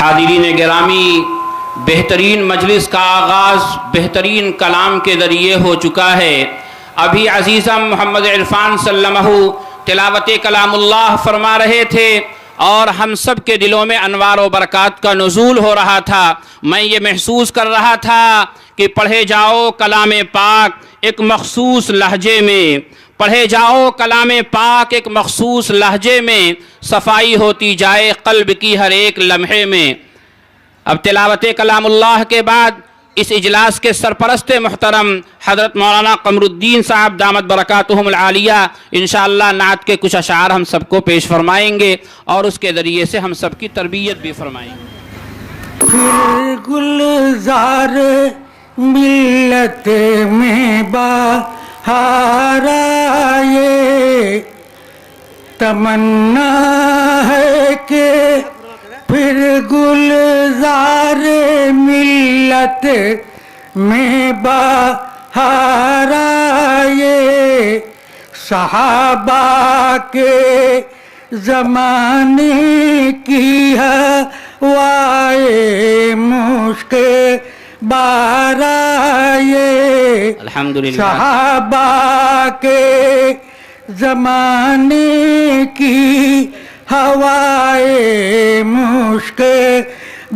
حاضرین گرامی، بہترین مجلس کا آغاز بہترین کلام کے ذریعے ہو چکا ہے۔ ابھی عزیزم محمد عرفان سلمہ تلاوت کلام اللہ فرما رہے تھے اور ہم سب کے دلوں میں انوار و برکات کا نزول ہو رہا تھا۔ میں یہ محسوس کر رہا تھا کہ پڑھے جاؤ کلام پاک ایک مخصوص لہجے میں، پڑھے جاؤ کلام پاک ایک مخصوص لہجے میں، صفائی ہوتی جائے قلب کی ہر ایک لمحے میں۔ اب تلاوت کلام اللہ کے بعد اس اجلاس کے سرپرست محترم حضرت مولانا قمر الدین صاحب دامت برکاتہم العالیہ انشاءاللہ نعت کے کچھ اشعار ہم سب کو پیش فرمائیں گے اور اس کے ذریعے سے ہم سب کی تربیت بھی فرمائیں گے۔ پھر گلزار ملت میں بہار آئے، تمنا ہے کہ پھر گلزار ملت میں بہار آئے، صحابہ کے زمانے کی ہوائے مشک بار آئے، الحمدللہ صحابہ کے زمانے کی ہوائے مشک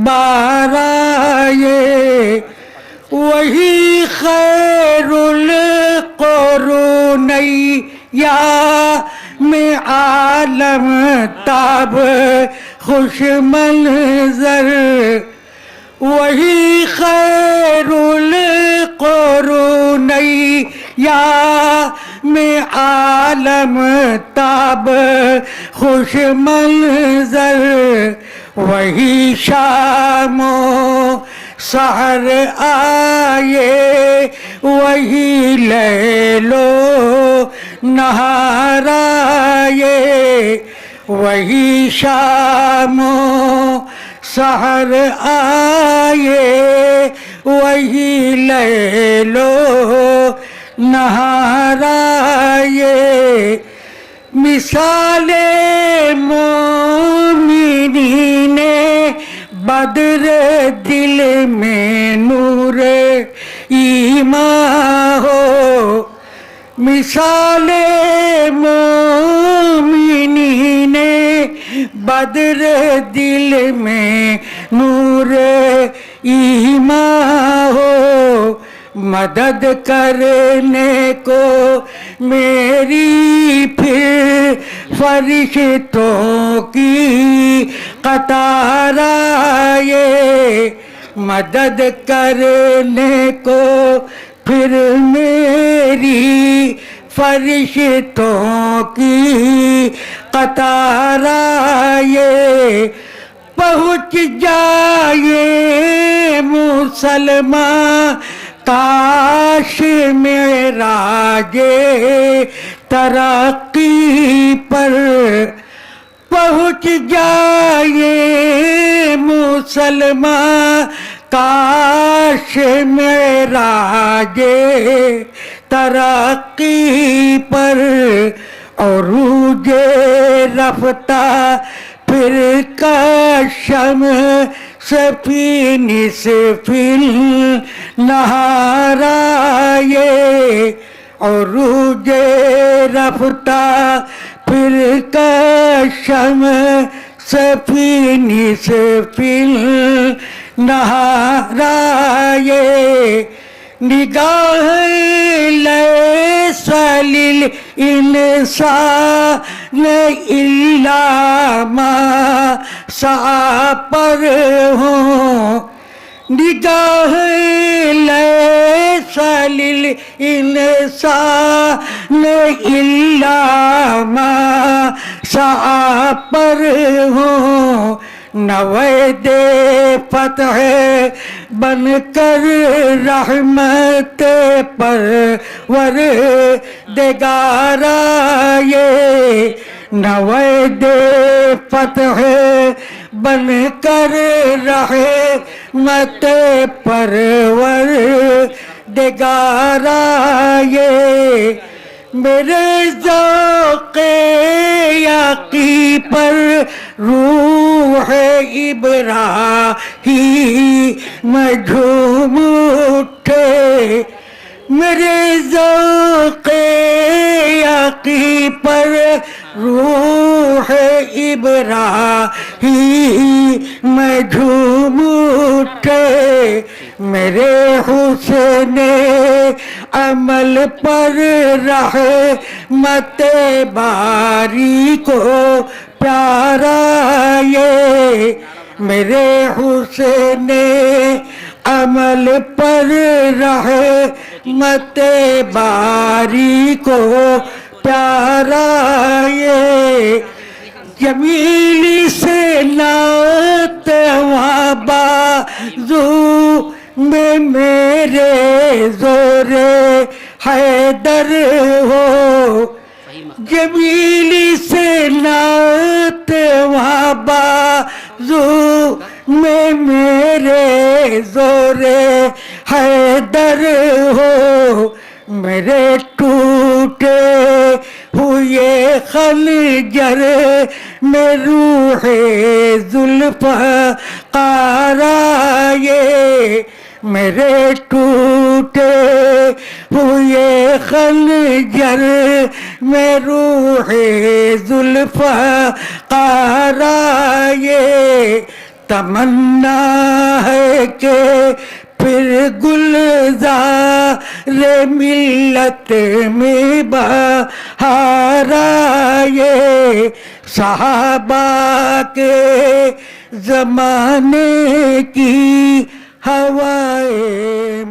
بار آئے، وہی خیر القرون یا میں عالم تاب خوش منظر، وہی خیر القرون یا میں عالم تاب خوش منظر، وہی شام و سحر آئے، وہی لیل و نہار آئے، وہی شام و سحر آئے، وہی لیل و نہار آئے، مثال مومنین بدر دل میں نور ایمان ہو، مثال مومنین بدر دل میں نور ایمان ہو، مدد کرنے کو میری پھر فرشتوں کی قطار آئے، مدد کرنے کو پھر میری فرشتوں کی قطار آئے، پہنچ جائے مسلمان کاش معراج ترقی پر، پہنچ جائے مسلمان کاش معراج ترقی پر، عروج رفتہ پھر کشم سفی نصف النہار آئے، عروج رفتہ پھر کشم سفی نصف النہار آئے، نگاہ لیس للانسان الا ما سعی پر ہوں، نگاہ لیس للانسان الا ما سعی پر ہوں، نوید فتح بن کر رحمت پروردگار آئے، نوید فتح بن کر رحمت پروردگار آئے، میرے ذوق یقین پر روح ابراہیم جھوم اٹھے میرے ذوق یقی پر روح ابراہیم جھوم اٹھے میرے حسن عمل پر رحمت باری کو پیارا یہ میرے حسن عمل پر رحمت باری کو پیارا یہ جمیلی سے نعت وہاں بازو میں میرے زور حیدر ہو جمیلی سے نعت وہاں بازو میں میرے زور حیدر ہو میرے ٹوٹے ہوئے خنجر میں روح ذوالفقار آئے میرے ٹوٹے ہوئے خنجر میں روح ذوالفقار آئے تمنا ہے کہ پھر گلزار ملت میں بہار آئے صحابہ کے زمانے کی ہوائیں